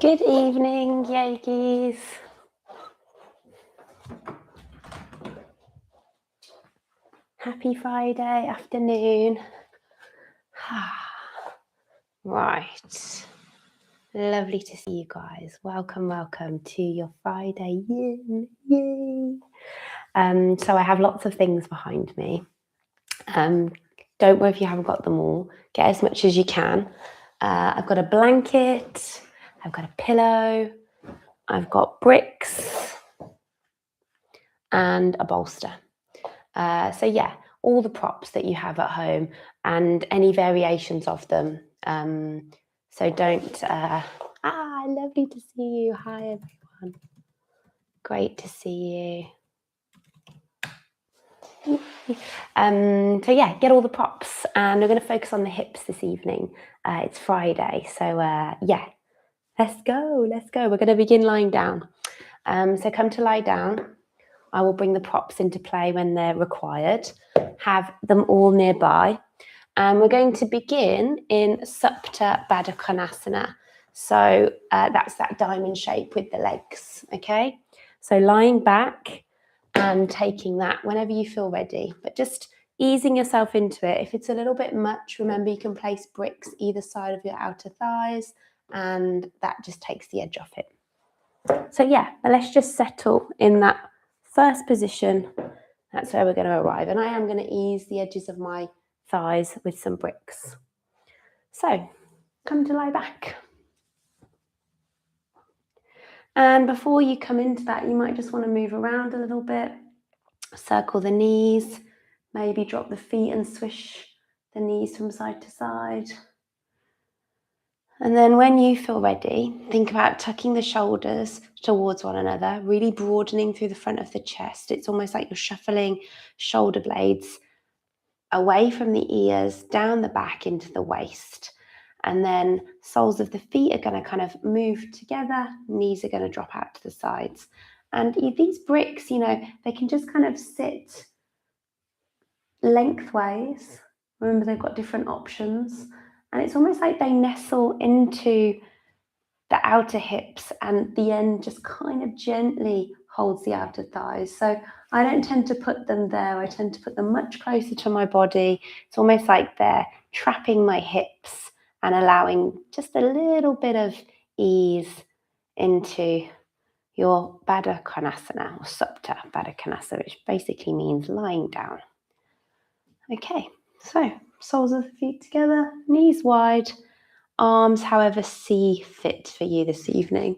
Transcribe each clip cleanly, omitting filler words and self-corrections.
Good evening, yogis. Happy Friday afternoon. Right. Lovely to see you guys. Welcome to your Friday. Yay. So I have lots of things behind me. Don't worry if you haven't got them all. Get as much as you can. I've got a blanket. I've got a pillow. I've got bricks and a bolster. So yeah, all the props that you have at home and any variations of them. So don't. Lovely to see you. Hi everyone. Great to see you. So yeah, get all the props, and we're going to focus on the hips this evening. It's Friday, so yeah, let's go. We're going to begin lying down. So come to lie down. I will bring the props into play when they're required. Have them all nearby. And we're going to begin in Supta Baddha Konasana. So that's that diamond shape with the legs, okay? So lying back and taking that whenever you feel ready, but just easing yourself into it. If it's a little bit much, remember you can place bricks either side of your outer thighs, and that just takes the edge off it. So yeah, but let's just settle in that first position. That's where we're going to arrive. And I am going to ease the edges of my thighs with some bricks. So come to lie back. And before you come into that, you might just want to move around a little bit. Circle the knees, maybe drop the feet and swish the knees from side to side. And then when you feel ready, think about tucking the shoulders towards one another, really broadening through the front of the chest. It's almost like you're shuffling shoulder blades away from the ears, down the back into the waist. And then soles of the feet are going to kind of move together, knees are going to drop out to the sides. And these bricks, they can just kind of sit lengthways. Remember, they've got different options. And it's almost like they nestle into the outer hips, and the end just kind of gently holds the outer thighs. So I don't tend to put them there. I tend to put them much closer to my body. It's almost like they're trapping my hips and allowing just a little bit of ease into your Baddha Konasana or Supta Baddha Konasana, which basically means lying down. Okay, so soles of the feet together, knees wide, arms however see fit for you this evening.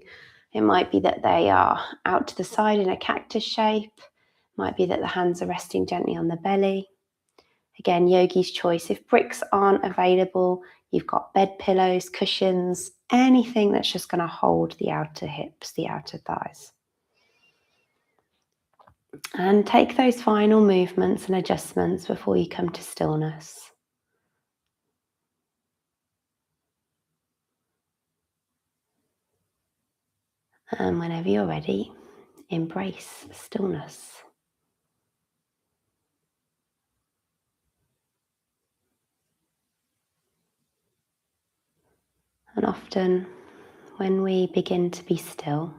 It might be that they are out to the side in a cactus shape. It might be that the hands are resting gently on the belly. Again, yogi's choice. If bricks aren't available, you've got bed pillows, cushions, anything that's just going to hold the outer hips, the outer thighs. And take those final movements and adjustments before you come to stillness. And whenever you're ready, embrace stillness. And often when we begin to be still,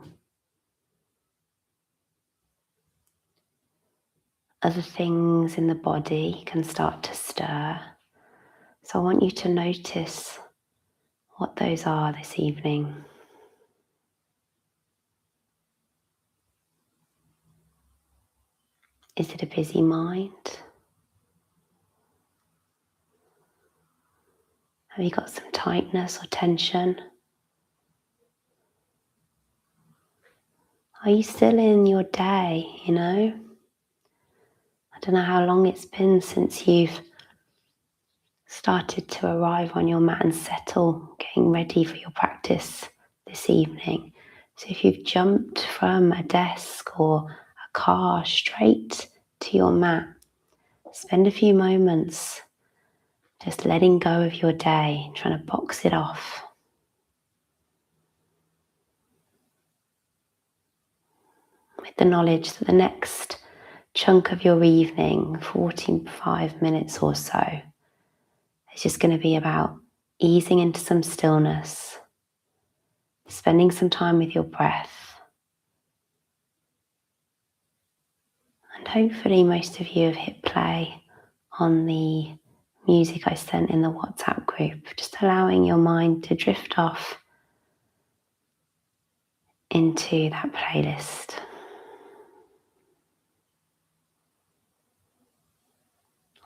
other things in the body can start to stir. So I want you to notice what those are this evening. Is it a busy mind? Have you got some tightness or tension? Are you still in your day, I don't know how long it's been since you've started to arrive on your mat and settle, getting ready for your practice this evening. So if you've jumped from a desk or a car straight to your mat, spend a few moments just letting go of your day, trying to box it off. With the knowledge that the next chunk of your evening, 45 minutes or so, is just going to be about easing into some stillness, spending some time with your breath. And hopefully most of you have hit play on the music I sent in the WhatsApp group, just allowing your mind to drift off into that playlist.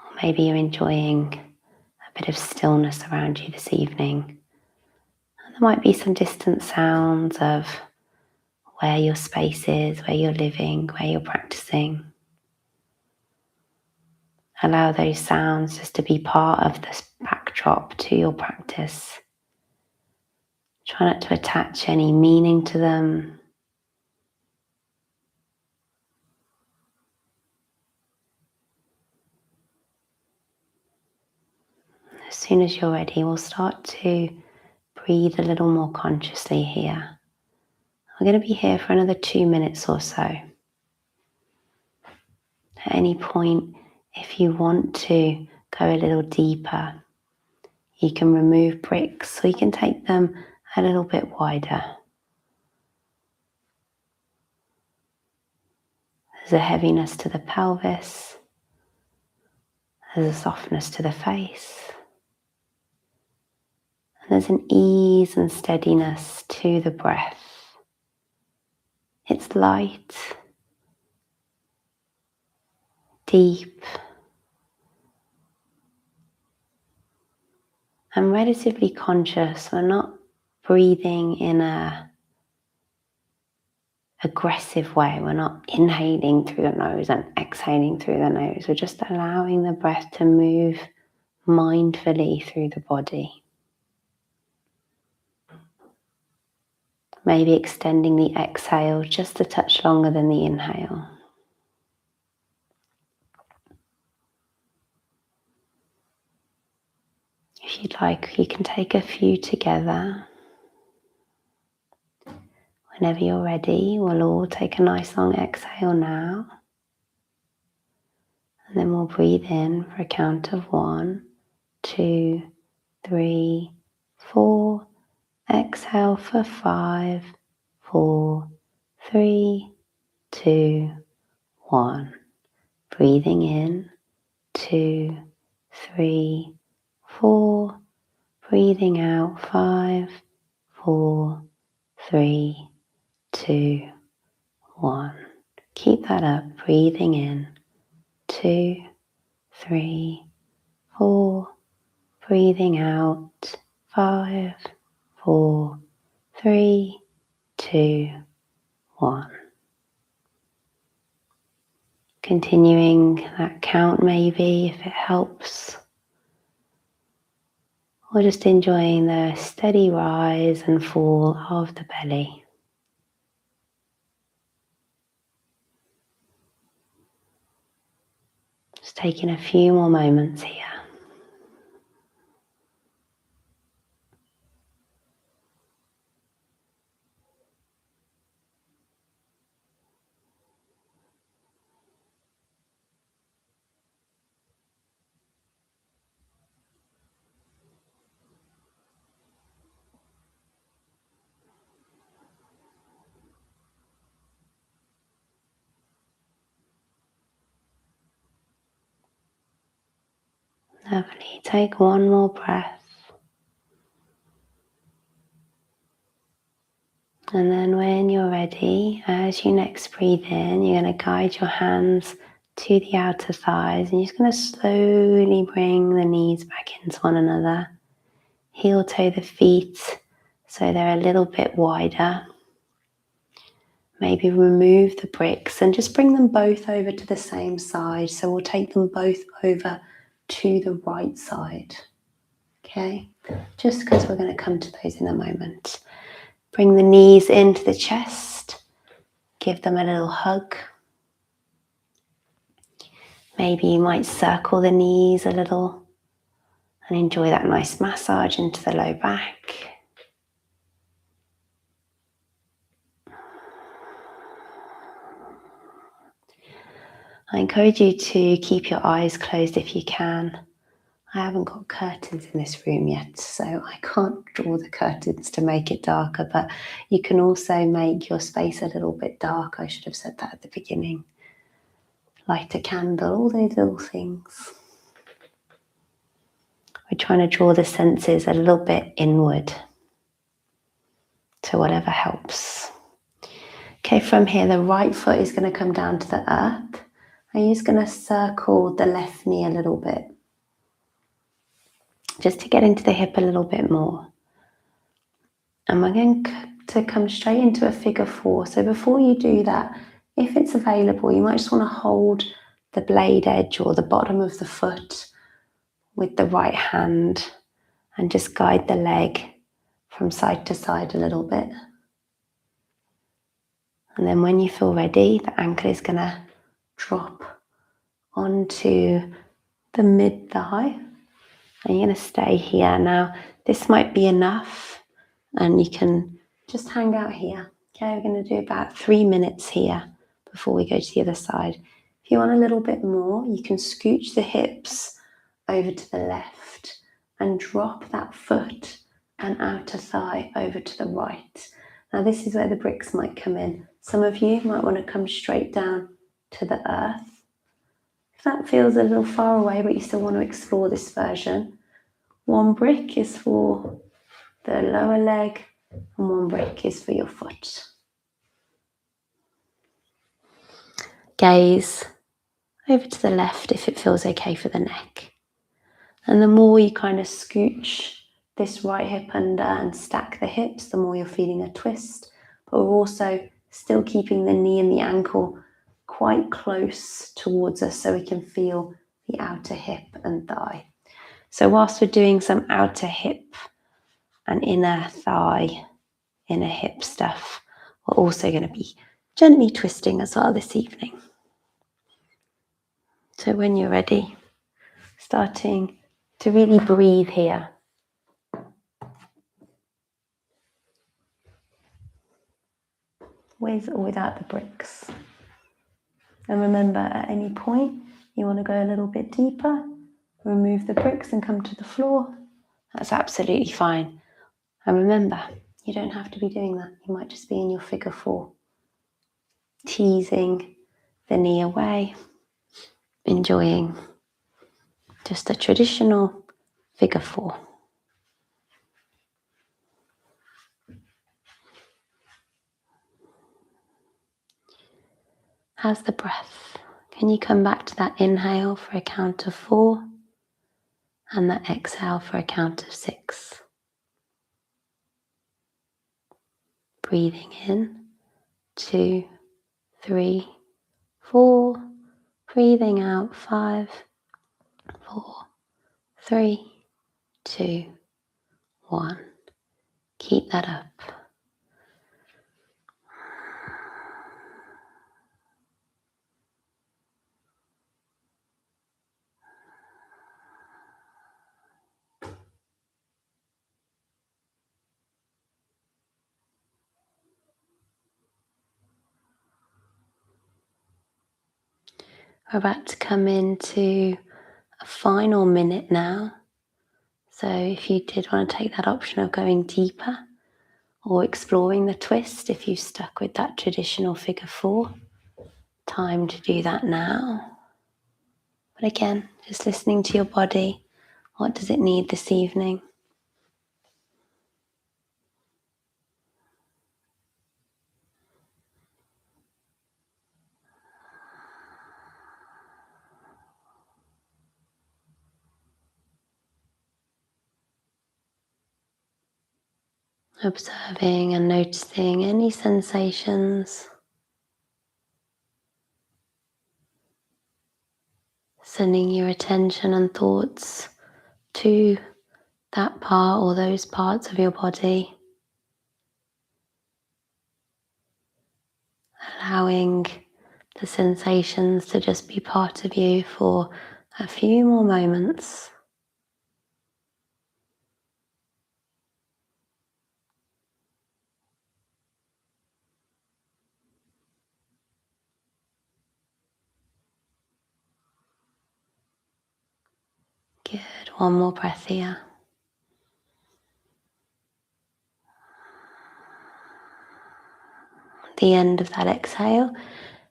Or maybe you're enjoying a bit of stillness around you this evening. And there might be some distant sounds of where your space is, where you're living, where you're practicing. Allow those sounds just to be part of this backdrop to your practice. Try not to attach any meaning to them. As soon as you're ready, we'll start to breathe a little more consciously here. We're going to be here for another 2 minutes or so. At any point, if you want to go a little deeper, you can remove bricks or you can take them a little bit wider. There's a heaviness to the pelvis. There's a softness to the face. And there's an ease and steadiness to the breath. It's light, deep, and relatively conscious. We're not breathing in an aggressive way. We're not inhaling through the nose and exhaling through the nose. We're just allowing the breath to move mindfully through the body. Maybe extending the exhale just a touch longer than the inhale. If you'd like, you can take a few together. Whenever you're ready, we'll all take a nice long exhale now. And then we'll breathe in for a count of 1, 2, 3, 4. Exhale for 5, 4, 3, 2, 1. Breathing in, 2, 3, 4. Breathing out, 5, 4, 3, 2, 1. Keep that up, breathing in, 2, 3, 4. Breathing out, 5, 4, 3, 2, 1. Continuing that count maybe if it helps. Or just enjoying the steady rise and fall of the belly. Just taking a few more moments here. Lovely. Take one more breath. And then when you're ready, as you next breathe in, you're going to guide your hands to the outer thighs and you're just going to slowly bring the knees back into one another. Heel toe the feet so they're a little bit wider. Maybe remove the bricks and just bring them both over to the same side. So we'll take them both over to the right side. Okay, just because we're going to come to those in a moment. Bring the knees into the chest. Give them a little hug. Maybe you might circle the knees a little and enjoy that nice massage into the low back. I encourage you to keep your eyes closed if you can. I haven't got curtains in this room yet, so I can't draw the curtains to make it darker, but you can also make your space a little bit dark. I should have said that at the beginning. Light a candle, all those little things. We're trying to draw the senses a little bit inward to whatever helps. Okay, from here, the right foot is going to come down to the earth. And you're just going to circle the left knee a little bit, just to get into the hip a little bit more. And we're going to come straight into a figure 4. So before you do that, if it's available, you might just want to hold the blade edge or the bottom of the foot with the right hand and just guide the leg from side to side a little bit. And then when you feel ready, the ankle is going to drop onto the mid thigh. And you're going to stay here. Now, this might be enough, and you can just hang out here. Okay, we're going to do about 3 minutes here before we go to the other side. If you want a little bit more, you can scooch the hips over to the left and drop that foot and outer thigh over to the right. Now, this is where the bricks might come in. Some of you might want to come straight down to the earth. If that feels a little far away, but you still want to explore this version, 1 brick is for the lower leg and 1 brick is for your foot. Gaze over to the left if it feels okay for the neck. And the more you kind of scooch this right hip under and stack the hips, the more you're feeling a twist. But we're also still keeping the knee and the ankle quite close towards us so we can feel the outer hip and thigh. So whilst we're doing some outer hip and inner thigh, inner hip stuff, we're also going to be gently twisting as well this evening. So when you're ready, starting to really breathe here. With or without the bricks. And remember, at any point, you want to go a little bit deeper, remove the bricks and come to the floor. That's absolutely fine. And remember, you don't have to be doing that. You might just be in your figure 4, teasing the knee away, enjoying just a traditional figure 4. How's the breath? Can you come back to that inhale for a count of 4 and that exhale for a count of 6? Breathing in, 2, 3, 4. Breathing out, 5, 4, 3, 2, 1. Keep that up. We're about to come into a final minute now. So if you did want to take that option of going deeper or exploring the twist, if you stuck with that traditional figure 4, time to do that now. But again, just listening to your body. What does it need this evening? Observing and noticing any sensations. Sending your attention and thoughts to that part or those parts of your body. Allowing the sensations to just be part of you for a few more moments. Good. One more breath here. The end of that exhale,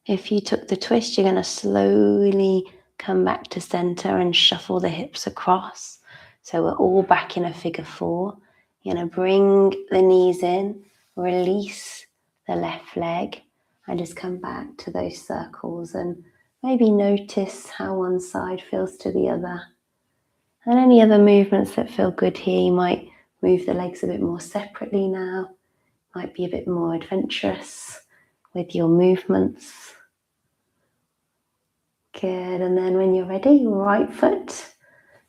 if you took the twist, you're going to slowly come back to center and shuffle the hips across. So we're all back in a figure four. You're going to bring the knees in, release the left leg, and just come back to those circles and maybe notice how one side feels to the other. And any other movements that feel good here, you might move the legs a bit more separately now, might be a bit more adventurous with your movements. Good, and then when you're ready, your right foot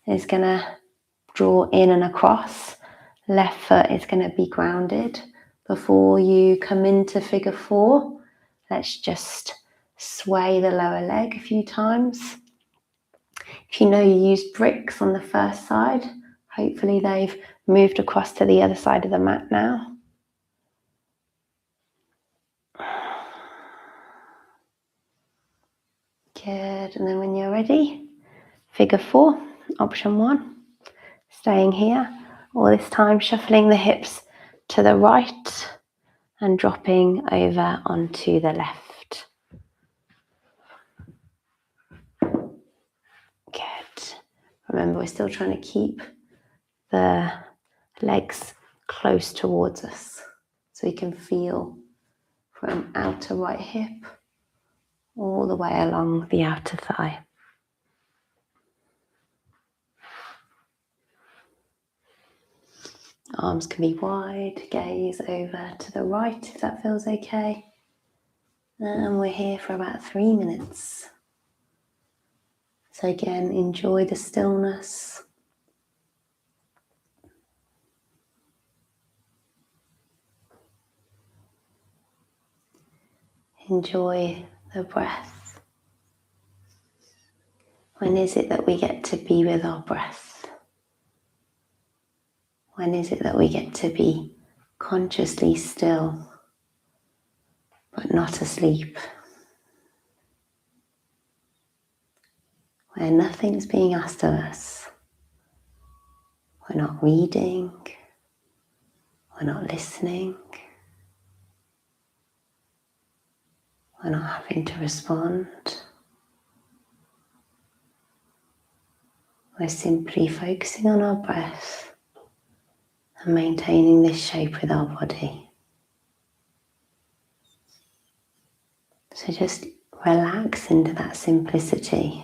is going to draw in and across. Left foot is going to be grounded. Before you come into figure four, let's just sway the lower leg a few times. If you know you used bricks on the first side, hopefully they've moved across to the other side of the mat now. Good, and then when you're ready, figure four, option one, staying here, all this time shuffling the hips to the right and dropping over onto the left. Good. Remember, we're still trying to keep the legs close towards us so you can feel from outer right hip all the way along the outer thigh. Arms can be wide, gaze over to the right if that feels okay. And we're here for about 3 minutes. So again, enjoy the stillness. Enjoy the breath. When is it that we get to be with our breath? When is it that we get to be consciously still, but not asleep? Where nothing's being asked of us. We're not reading. We're not listening. We're not having to respond. We're simply focusing on our breath and maintaining this shape with our body. So just relax into that simplicity.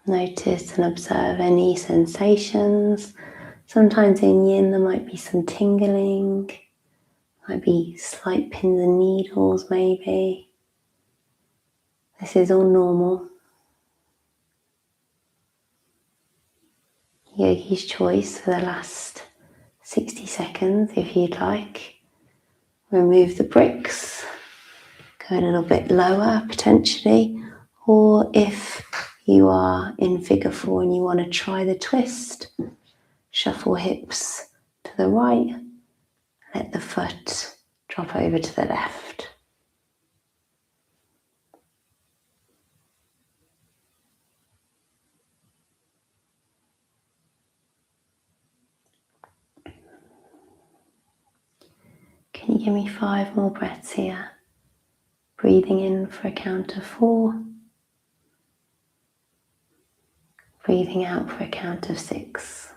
Notice and observe any sensations. Sometimes in yin there might be some tingling, might be slight pins and needles maybe. This is all normal. Yogi's choice for the last 60 seconds if you'd like. Remove the bricks, go a little bit lower potentially, or if you are in figure four and you want to try the twist, shuffle hips to the right, let the foot drop over to the left. Can you give me 5 more breaths here? Breathing in for a count of 4. Breathing out for a count of 6.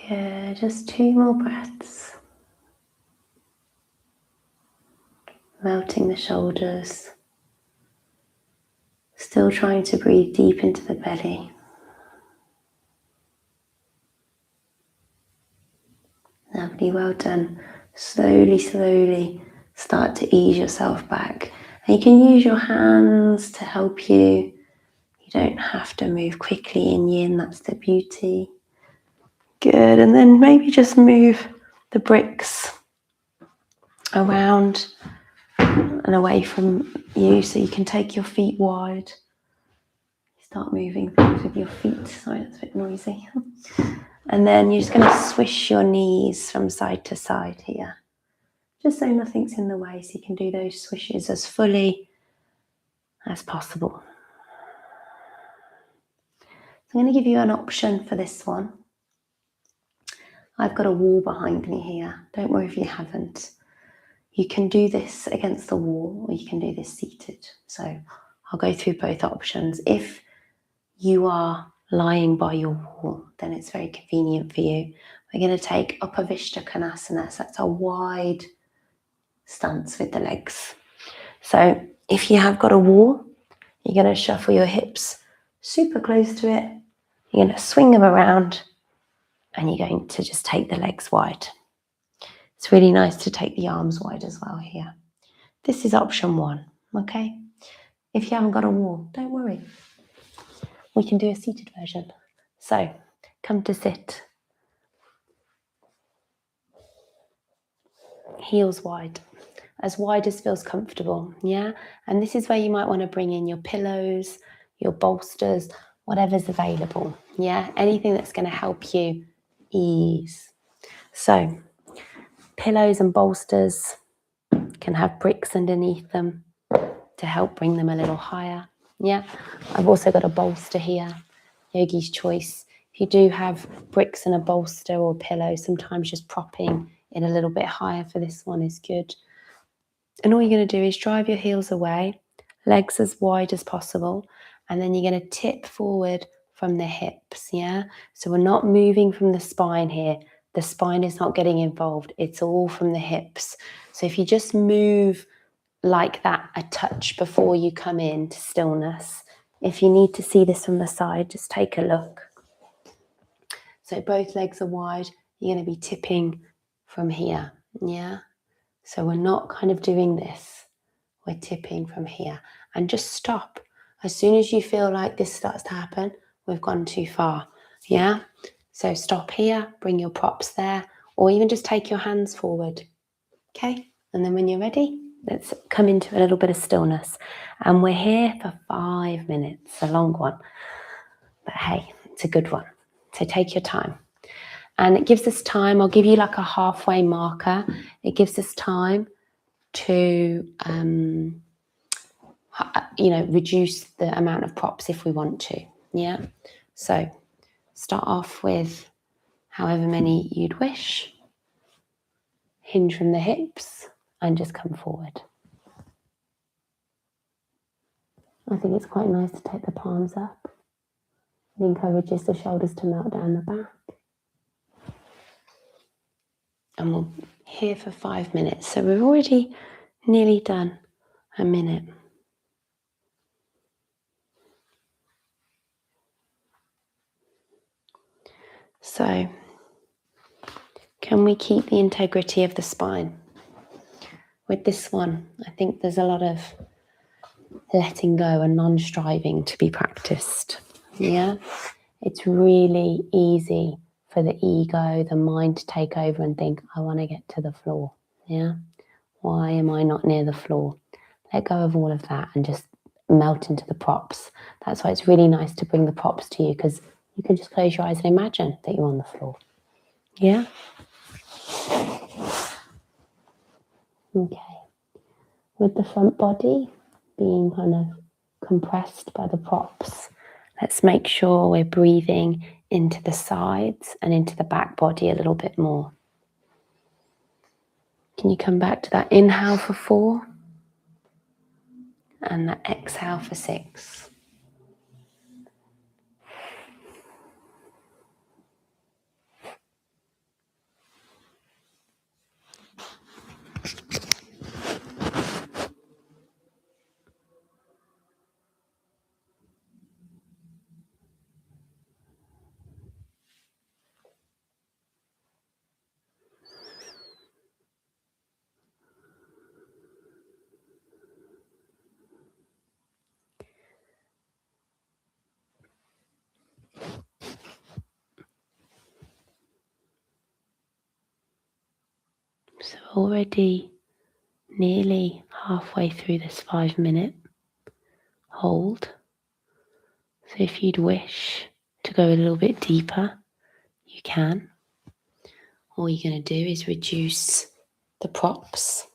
Good, just 2 more breaths. Melting the shoulders. Still trying to breathe deep into the belly. Lovely, well done. Slowly, slowly start to ease yourself back. And you can use your hands to help you. You don't have to move quickly in yin, that's the beauty. Good, and then maybe just move the bricks around and away from you so you can take your feet wide. Start moving things with your feet. Sorry, that's a bit noisy. And then you're just going to swish your knees from side to side here, just so nothing's in the way, so you can do those swishes as fully as possible. So I'm going to give you an option for this one. I've got a wall behind me here. Don't worry if you haven't. You can do this against the wall, or you can do this seated. So I'll go through both options. If you are lying by your wall, then it's very convenient for you. We're going to take Upavishta Konasana, so that's a wide stance with the legs. So if you have got a wall, you're going to shuffle your hips super close to it. You're going to swing them around and you're going to just take the legs wide. It's really nice to take the arms wide as well here. This is option one, okay? If you haven't got a wall, don't worry. We can do a seated version. So come to sit. Heels wide as feels comfortable, yeah? And this is where you might want to bring in your pillows, your bolsters, whatever's available, yeah? Anything that's going to help you ease. So pillows and bolsters can have bricks underneath them to help bring them a little higher, yeah? I've also got a bolster here, Yogi's Choice. If you do have bricks and a bolster or pillow, sometimes just propping it a little bit higher for this one is good. And all you're going to do is drive your heels away, legs as wide as possible, and then you're going to tip forward from the hips, yeah? So we're not moving from the spine here. The spine is not getting involved. It's all from the hips. So if you just move like that a touch before you come into stillness, if you need to see this from the side, just take a look. So both legs are wide. You're going to be tipping from here, yeah? So we're not kind of doing this. We're tipping from here. And just stop. As soon as you feel like this starts to happen, we've gone too far, yeah? So stop here, bring your props there, or even just take your hands forward, okay? And then when you're ready, let's come into a little bit of stillness. And we're here for 5 minutes, a long one. But hey, it's a good one. So take your time. And it gives us time, I'll give you like a halfway marker. It gives us time to, reduce the amount of props if we want to, yeah? So start off with however many you'd wish. Hinge from the hips and just come forward. I think it's quite nice to take the palms up. It encourages the shoulders to melt down the back. And we'll here for 5 minutes. So we've already nearly done a minute. So can we keep the integrity of the spine? With this one, I think there's a lot of letting go and non-striving to be practiced, yeah? It's really easy for the ego, the mind to take over and think, I want to get to the floor, yeah? Why am I not near the floor? Let go of all of that and just melt into the props. That's why it's really nice to bring the props to you, because you can just close your eyes and imagine that you're on the floor, yeah? Okay. With the front body being kind of compressed by the props, let's make sure we're breathing into the sides and into the back body a little bit more. Can you come back to that inhale for 4 and that exhale for 6? So already nearly halfway through this 5-minute hold. So if you'd wish to go a little bit deeper, you can. All you're going to do is reduce the props.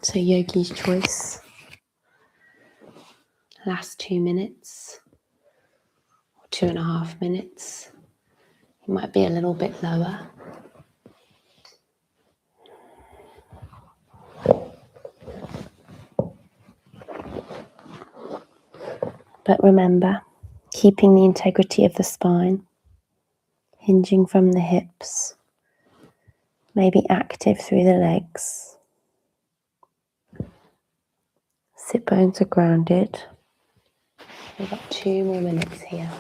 So yogi's choice. Last 2 minutes or 2.5 minutes. You might be a little bit lower. But remember, keeping the integrity of the spine, hinging from the hips, maybe active through the legs. Sit bones are grounded. We've got 2 more minutes here.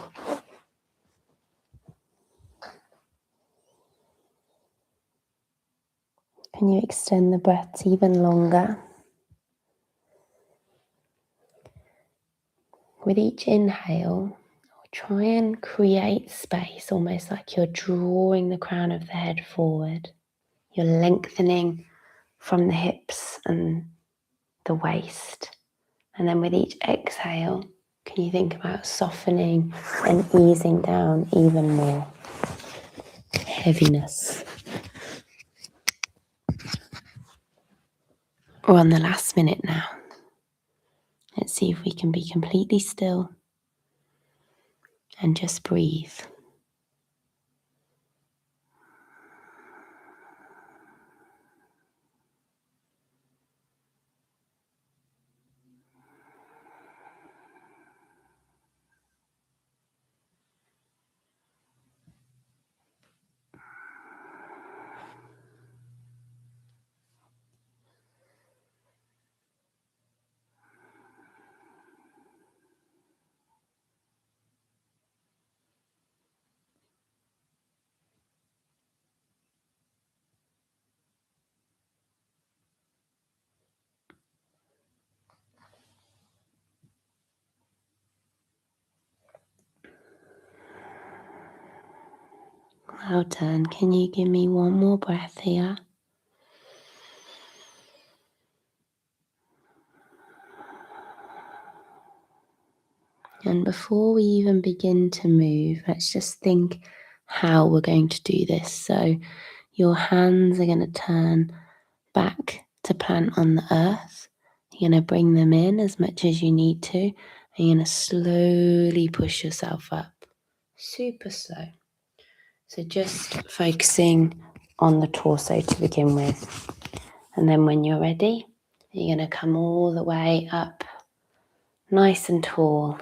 Can you extend the breaths even longer? With each inhale, try and create space, almost like you're drawing the crown of the head forward. You're lengthening from the hips and the waist. And then with each exhale, can you think about softening and easing down even more? Heaviness. We're on the last minute now. Let's see if we can be completely still and just breathe. Well done. Can you give me one more breath here? And before we even begin to move, let's just think how we're going to do this. So your hands are going to turn back to plant on the earth. You're going to bring them in as much as you need to. And you're going to slowly push yourself up. Super slow. So just focusing on the torso to begin with. And then when you're ready, you're going to come all the way up, nice and tall.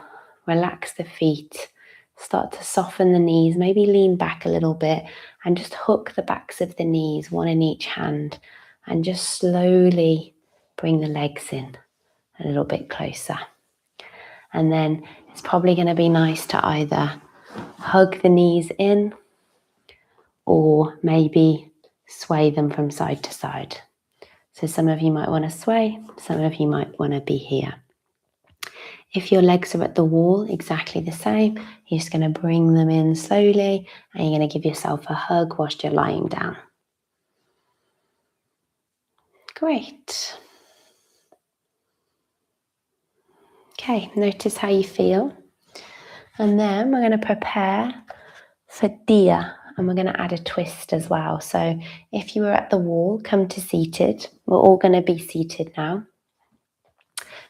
Relax the feet. Start to soften the knees, maybe lean back a little bit and just hook the backs of the knees, one in each hand, and just slowly bring the legs in a little bit closer. And then it's probably going to be nice to either hug the knees in or maybe sway them from side to side. So some of you might want to sway, some of you might want to be here. If your legs are at the wall, exactly the same. You're just going to bring them in slowly and you're going to give yourself a hug whilst you're lying down. Great. Okay, notice how you feel. And then we're going to prepare for Dia, and we're going to add a twist as well. So if you were at the wall, come to seated. We're all going to be seated now.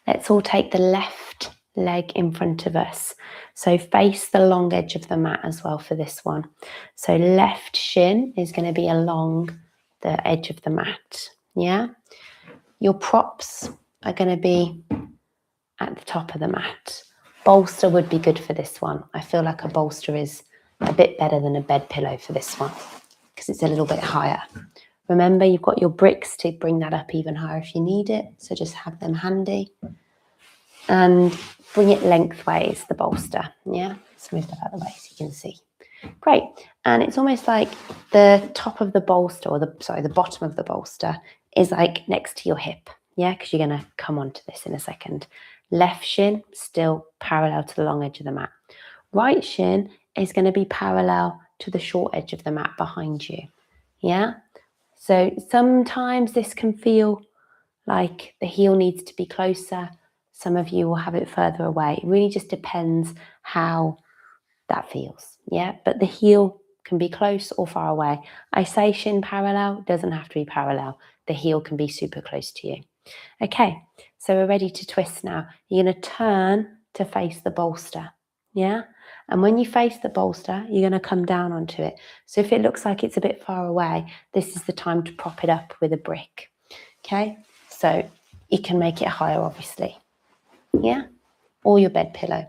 Let's all take the left leg in front of us. So face the long edge of the mat as well for this one. So left shin is going to be along the edge of the mat. Yeah. Your props are going to be at the top of the mat. Bolster would be good for this one. I feel like a bolster is a bit better than a bed pillow for this one because it's a little bit higher. Remember, you've got your bricks to bring that up even higher if you need it. So just have them handy. And bring it lengthways, the bolster. Yeah, let's move that out of the way so you can see. Great. And it's almost like the top of the bolster, or the bottom of the bolster is like next to your hip. Yeah, because you're going to come on to this in a second. Left shin still parallel to the long edge of the mat. Right shin is going to be parallel to the short edge of the mat behind you. Yeah, So sometimes this can feel like the heel needs to be closer. Some of you will have it further away. It really just depends how that feels. Yeah, but the heel can be close or far away. I say shin parallel, doesn't have to be parallel. The heel can be super close to you. Okay, so we're ready to twist now. You're going to turn to face the bolster. Yeah, and when you face the bolster, you're going to come down onto it. So if it looks like it's a bit far away, this is the time to prop it up with a brick. Okay, so you can make it higher, obviously. Yeah, or your bed pillow.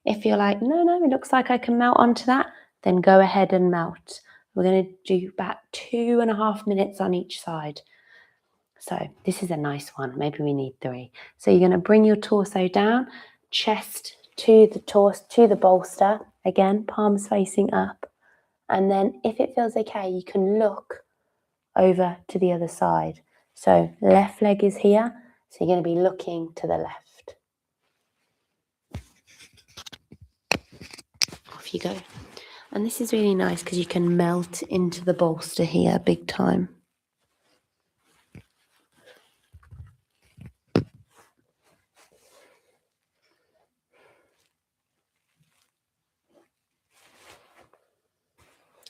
If you're like, no, it looks like I can mount onto that, then go ahead and mount. We're going to do about 2.5 minutes on each side. So this is a nice one. Maybe we need 3. So you're going to bring your torso down, chest to the bolster. Again, palms facing up. And then if it feels okay, you can look over to the other side. So left leg is here. So you're going to be looking to the left. Off you go. And this is really nice because you can melt into the bolster here big time.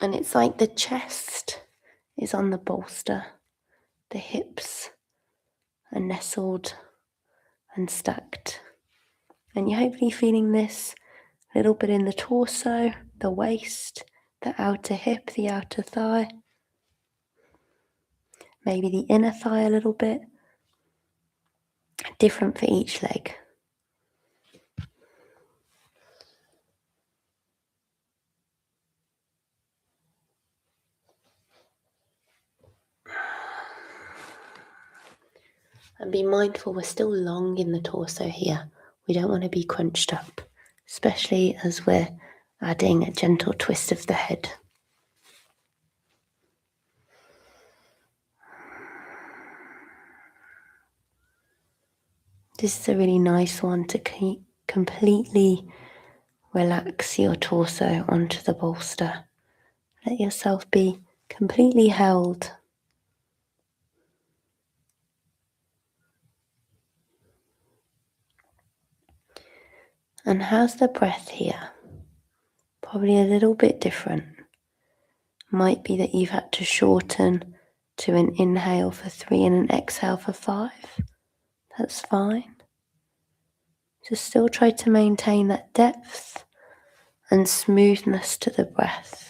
And it's like the chest is on the bolster. The hips are nestled and stacked. And you're hopefully feeling this a little bit in the torso, the waist, the outer hip, the outer thigh. Maybe the inner thigh a little bit. Different for each leg. And be mindful, we're still long in the torso here. We don't want to be crunched up, especially as we're adding a gentle twist of the head. This is a really nice one to completely relax your torso onto the bolster. Let yourself be completely held. And how's the breath here? Probably a little bit different. Might be that you've had to shorten to an inhale for 3 and an exhale for 5. That's fine. Just still try to maintain that depth and smoothness to the breath.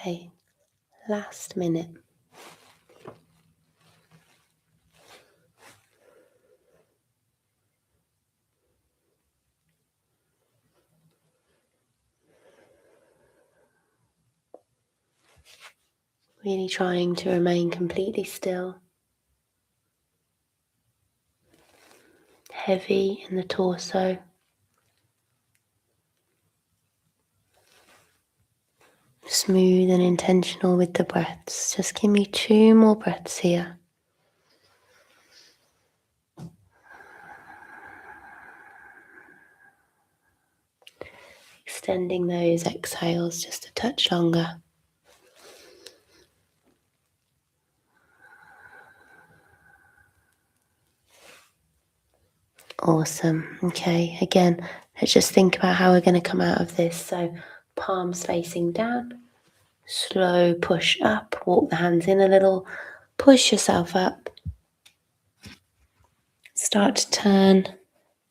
Okay, last minute. Really trying to remain completely still. Heavy in the torso. Smooth and intentional with the breaths. Just give me 2 more breaths here. Extending those exhales just a touch longer. Awesome. Okay, again, let's just think about how we're going to come out of this. So palms facing down, slow push up, walk the hands in a little, push yourself up. Start to turn,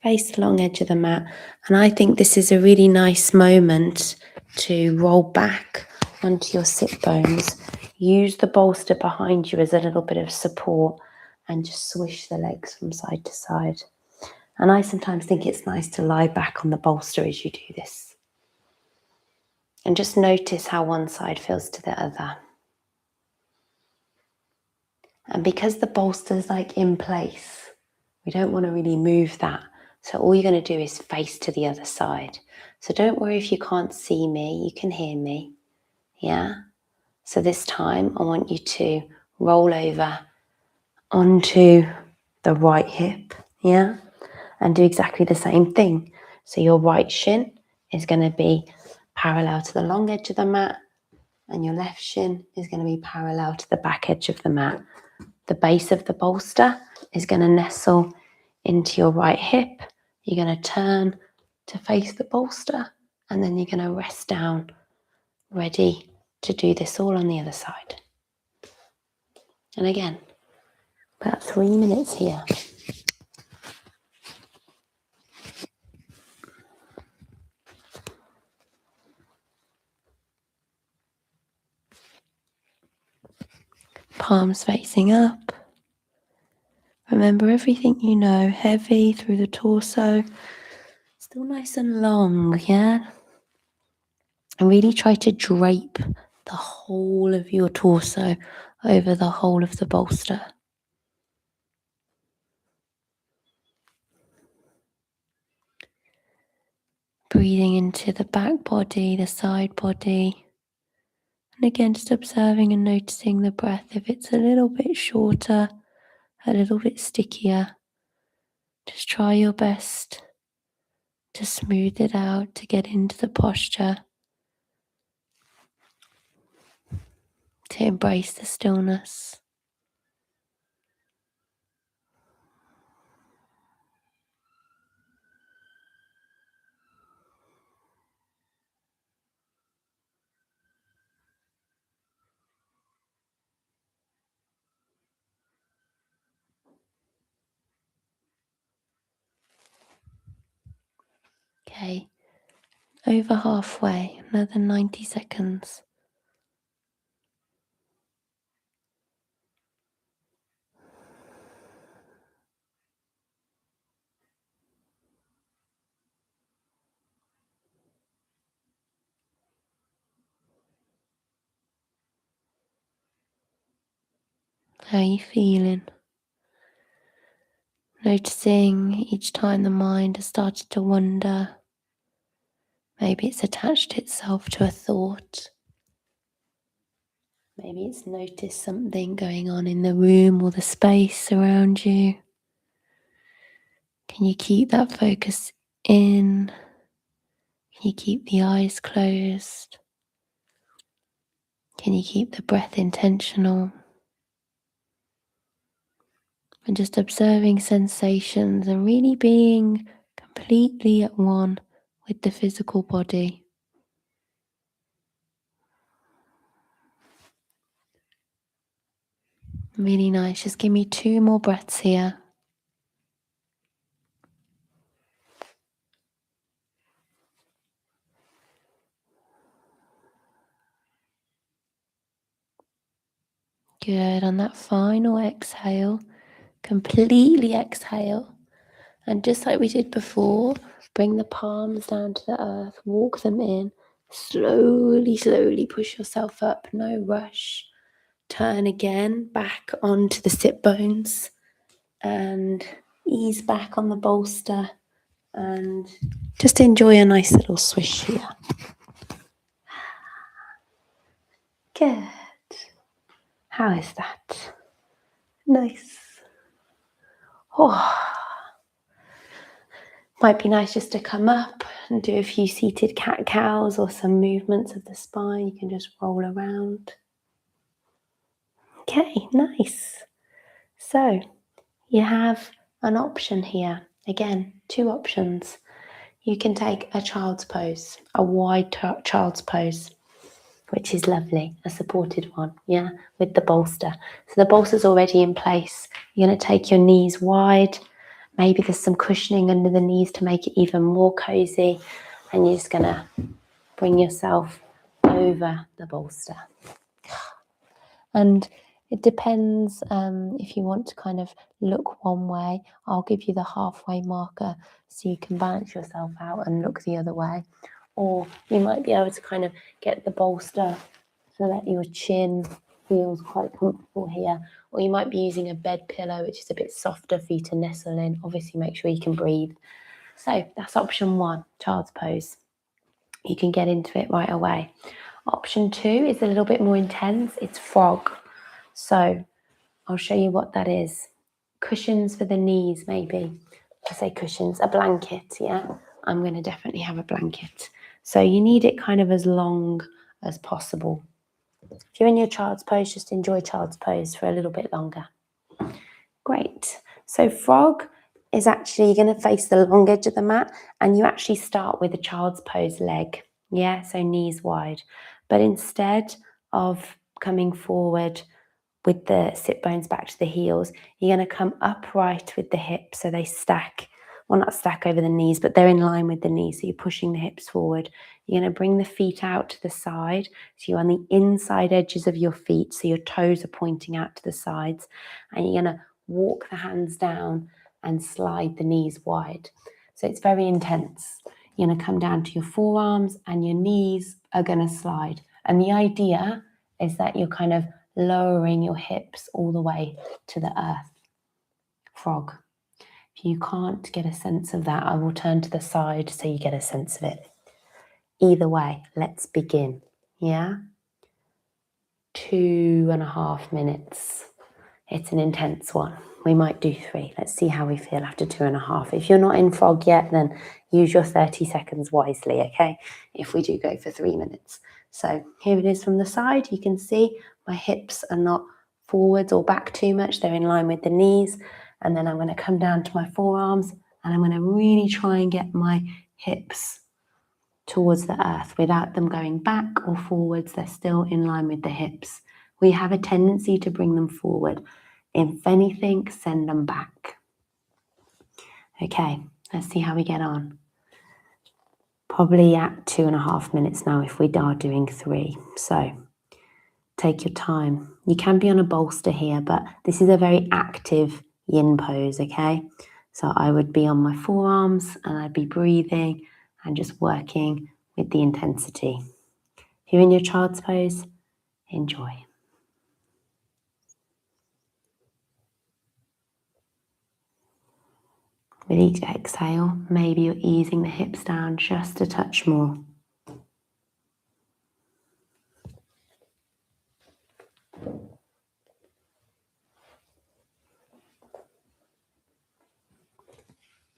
face the long edge of the mat. And I think this is a really nice moment to roll back onto your sit bones. Use the bolster behind you as a little bit of support and just swish the legs from side to side. And I sometimes think it's nice to lie back on the bolster as you do this. And just notice how one side feels to the other. And because the bolster's like in place, we don't want to really move that. So all you're going to do is face to the other side. So don't worry if you can't see me, you can hear me. Yeah? So this time I want you to roll over onto the right hip, yeah? And do exactly the same thing. So your right shin is going to be parallel to the long edge of the mat, and your left shin is going to be parallel to the back edge of the mat. The base of the bolster is going to nestle into your right hip. You're going to turn to face the bolster, and then you're going to rest down, ready to do this all on the other side. And again, about 3 minutes here. Palms facing up. Remember everything you know, heavy through the torso, still nice and long, yeah? And really try to drape the whole of your torso over the whole of the bolster. Breathing into the back body, the side body. And again, just observing and noticing the breath. If it's a little bit shorter, a little bit stickier, just try your best to smooth it out, to get into the posture, to embrace the stillness. Okay, over halfway, another 90 seconds. How are you feeling? Noticing each time the mind has started to wander. Maybe it's attached itself to a thought. Maybe it's noticed something going on in the room or the space around you. Can you keep that focus in? Can you keep the eyes closed? Can you keep the breath intentional? And just observing sensations and really being completely at one with the physical body. Really nice. Just give me 2 more breaths here. Good. On that final exhale, completely exhale. And just like we did before, bring the palms down to the earth, walk them in. Slowly, slowly push yourself up. No rush. Turn again back onto the sit bones and ease back on the bolster. And just enjoy a nice little swish here. Good. How is that? Nice. Oh. Might be nice just to come up and do a few seated cat-cows or some movements of the spine. You can just roll around. Okay, nice. So you have an option here. Again, 2 options. You can take a child's pose, a wide child's pose, which is lovely, a supported one, yeah, with the bolster. So the bolster's already in place. You're going to take your knees wide. Maybe there's some cushioning under the knees to make it even more cozy. And you're just going to bring yourself over the bolster. And it depends if you want to kind of look one way. I'll give you the halfway marker so you can balance yourself out and look the other way. Or you might be able to kind of get the bolster so that your chin feels quite comfortable here. Or you might be using a bed pillow, which is a bit softer for you to nestle in. Obviously, make sure you can breathe. So that's option 1, child's pose. You can get into it right away. Option 2 is a little bit more intense. It's frog. So I'll show you what that is. Cushions for the knees, maybe. I say cushions, a blanket, yeah? I'm going to definitely have a blanket. So you need it kind of as long as possible. If you're in your child's pose, just enjoy child's pose for a little bit longer. Great. So frog is actually going to face the long edge of the mat, and you actually start with a child's pose leg. Yeah, so knees wide. But instead of coming forward with the sit bones back to the heels, you're going to come upright with the hips so they stack. Well, not stack over the knees, but they're in line with the knees. So you're pushing the hips forward. You're going to bring the feet out to the side. So you're on the inside edges of your feet. So your toes are pointing out to the sides. And you're going to walk the hands down and slide the knees wide. So it's very intense. You're going to come down to your forearms and your knees are going to slide. And the idea is that you're kind of lowering your hips all the way to the earth. Frog. If you can't get a sense of that, I will turn to the side so you get a sense of it. Either way, let's begin. Yeah? 2.5 minutes. It's an intense one. We might do 3. Let's see how we feel after 2.5. If you're not in frog yet, then use your 30 seconds wisely, okay? If we do go for 3 minutes. So here it is from the side. You can see my hips are not forwards or back too much. They're in line with the knees. And then I'm going to come down to my forearms and I'm going to really try and get my hips towards the earth without them going back or forwards. They're still in line with the hips. We have a tendency to bring them forward. If anything, send them back. Okay, let's see how we get on. Probably at 2.5 minutes now if we are doing 3. So take your time. You can be on a bolster here, but this is a very active yin pose, okay? So I would be on my forearms and I'd be breathing and just working with the intensity. If you're in your child's pose, enjoy. With each exhale, maybe you're easing the hips down just a touch more.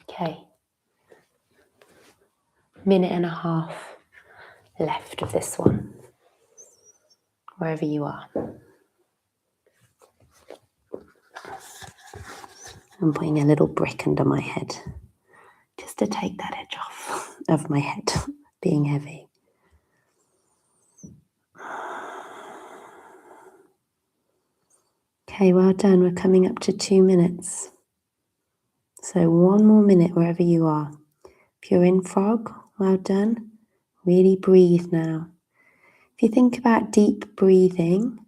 Okay. 1.5 minutes left of this one, wherever you are. I'm putting a little brick under my head just to take that edge off of my head being heavy. Okay, well done. We're coming up to 2 minutes. So 1 more minute wherever you are. If you're in frog, well done. Really breathe now. If you think about deep breathing,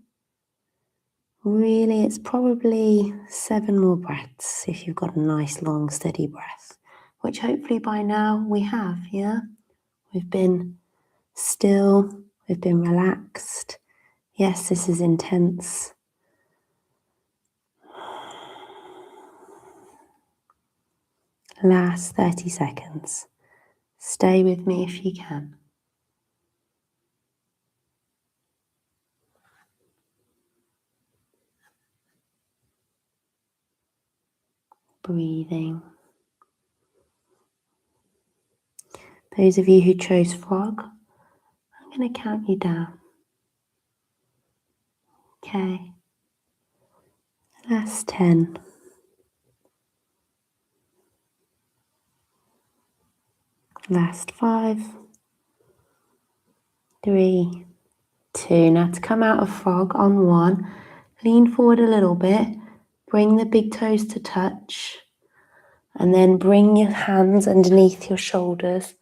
really it's probably 7 more breaths if you've got a nice long steady breath, which hopefully by now we have, yeah? We've been still, we've been relaxed. Yes, this is intense. Last 30 seconds. Stay with me if you can. Breathing. Those of you who chose frog, I'm going to count you down. Okay. Last 10. Last 5. 3, 2. Now to come out of frog on 1, lean forward a little bit, bring the big toes to touch, and then bring your hands underneath your shoulders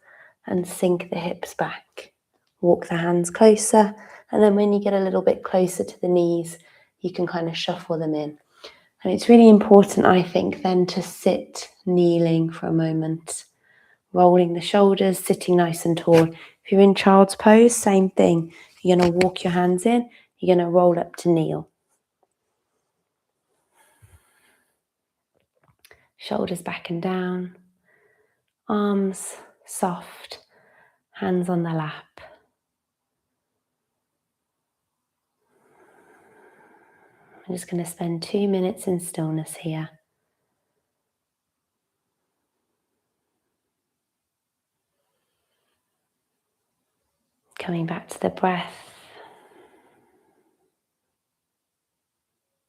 and sink the hips back. Walk the hands closer, and then when you get a little bit closer to the knees, you can kind of shuffle them in. And it's really important, I think, then to sit kneeling for a moment, rolling the shoulders, sitting nice and tall. If you're in child's pose, same thing. You're going to walk your hands in, You're going to roll up to kneel. Shoulders back and down. Arms soft. Hands on the lap. I'm just going to spend 2 minutes in stillness here. Coming back to the breath.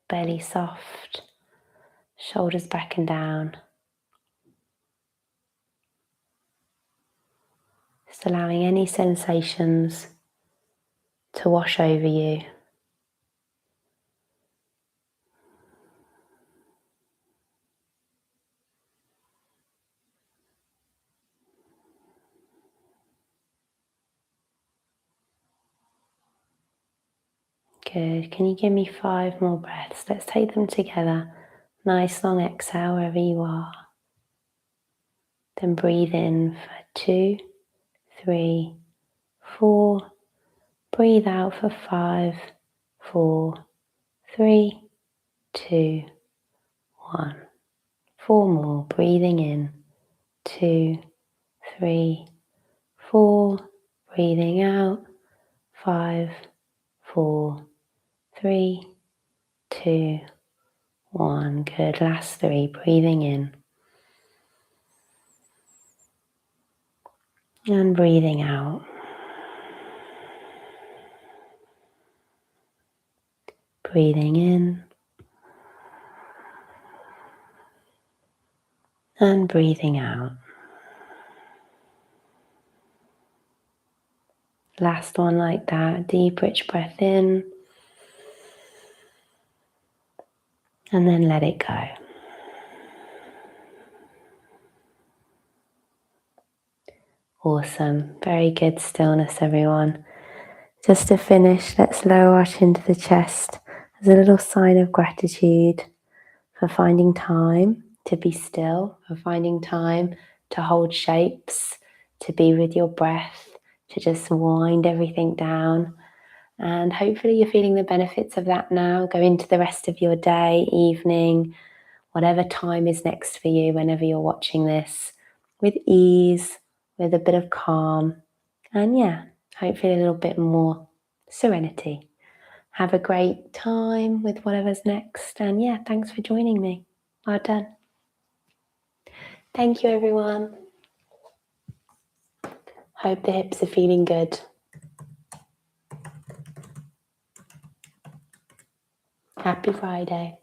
Belly soft. Shoulders back and down. Just allowing any sensations to wash over you. Good. Can you give me 5 more breaths? Let's take them together. Nice long exhale wherever you are. Then breathe in for 2, 3, 4. Breathe out for 5, 4, 3, 2, 1. 4 more. Breathing in. 2, 3, 4. Breathing out. 5, 4, 3, 2, 1. Good. Last 3. Breathing in. And breathing out. Breathing in. And breathing out. Last one like that. Deep, rich breath in. And then let it go. Awesome. Very good stillness, everyone. Just to finish, let's lower our chin to the chest as a little sign of gratitude for finding time to be still, for finding time to hold shapes, to be with your breath, to just wind everything down. And hopefully you're feeling the benefits of that now. Go into the rest of your day, evening, whatever time is next for you, whenever you're watching this, with ease, with a bit of calm, and hopefully a little bit more serenity. Have a great time with whatever's next, and thanks for joining me. Well done. Thank you, everyone. Hope the hips are feeling good. Happy Friday.